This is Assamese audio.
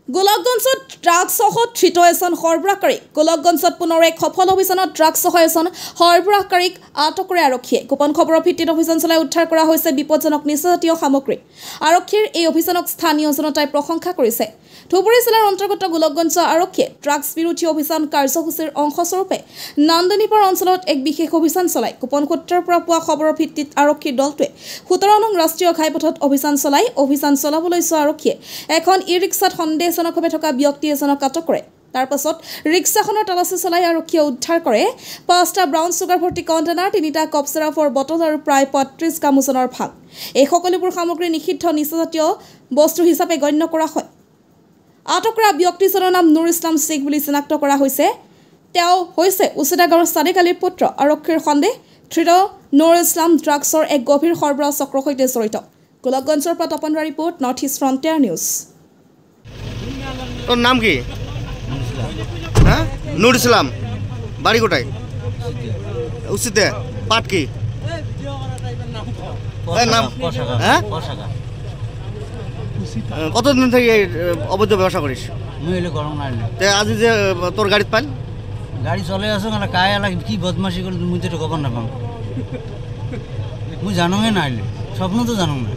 গোলকগঞ্জত ড্ৰাগছসহ ধৃত এজন সৰবৰাহকাৰী গোলকগঞ্জত পুনৰ এক সফল অভিযানত ড্ৰাগছসহ এজন সৰবৰাহকাৰীক আটক কৰে আৰক্ষীয়ে গোপন খবৰৰ ভিত্তিত অভিযান চলাই উদ্ধাৰ কৰা হৈছে বিপদজনক নিচাজাতীয় সামগ্ৰী আৰক্ষীৰ এই অভিযানক স্থানীয় জনতাই প্ৰশংসা কৰিছে ধুবুৰী জিলাৰ অন্তৰ্গত গোলকগঞ্জ আৰক্ষীয়ে ড্ৰাগছ বিৰোধী অভিযান কাৰ্যসূচীৰ অংশস্বৰূপে নান্দনীপাৰ অঞ্চলত এক বিশেষ অভিযান চলায় গোপন সূত্ৰৰ পৰা পোৱা খবৰৰ ভিত্তিত আৰক্ষীৰ দলটোৱে 17 নং ৰাষ্ট্ৰীয় ঘাইপথত অভিযান চলাবলৈ যোৱা আৰক্ষীয়ে এখন ই-ৰিক্সাত সন্দেহজনকভাৱে থকা ব্যক্তি এজনক আটক কৰে তাৰ পাছত ৰিক্সাখনৰ তালাচী চলাই আৰক্ষীয়ে উদ্ধাৰ কৰে 5টা ব্ৰাউন চুগাৰ ভৰ্তি কণ্টেইনাৰ 3টা কফ চিৰাপৰ বটল আৰু প্ৰায় 35 গ্ৰাম ওজনৰ ভাং এই সকলোবোৰ সামগ্ৰী নিষিদ্ধ নিচাজাতীয় বস্তু হিচাপে গণ্য কৰা হয় আটক কৰা ব্যক্তিজনৰ নাম নুৰ ইছলাম শেখ বুলি চিনাক্ত কৰা হৈছে তেওঁ হৈছে উচিতাগাঁৱৰ সাদিক আলীৰ পুত্ৰ আৰক্ষীৰ সন্দেহ ধৃত নুৰ ইছলাম ড্ৰাগছৰ এক গভীৰ সৰবৰাহ চক্ৰৰ সৈতে জড়িত গোলকগঞ্জৰ পৰা Tapan report north east frontier news তোর নাম কি হ্যাঁ নুর ইসলাম বাড়ি কোটায় উচিতে পাট কি নাম হ্যাঁ কতদিন থেকে অবৈধ ব্যবসা করিস আজ যে তোর গাড়িত পাইল গাড়ি চলে আছো মানে কায় লাগে কি বদমাশি করে মুই তো খবর না পাম মুই জানোই না স্বপ্ন তো জানো না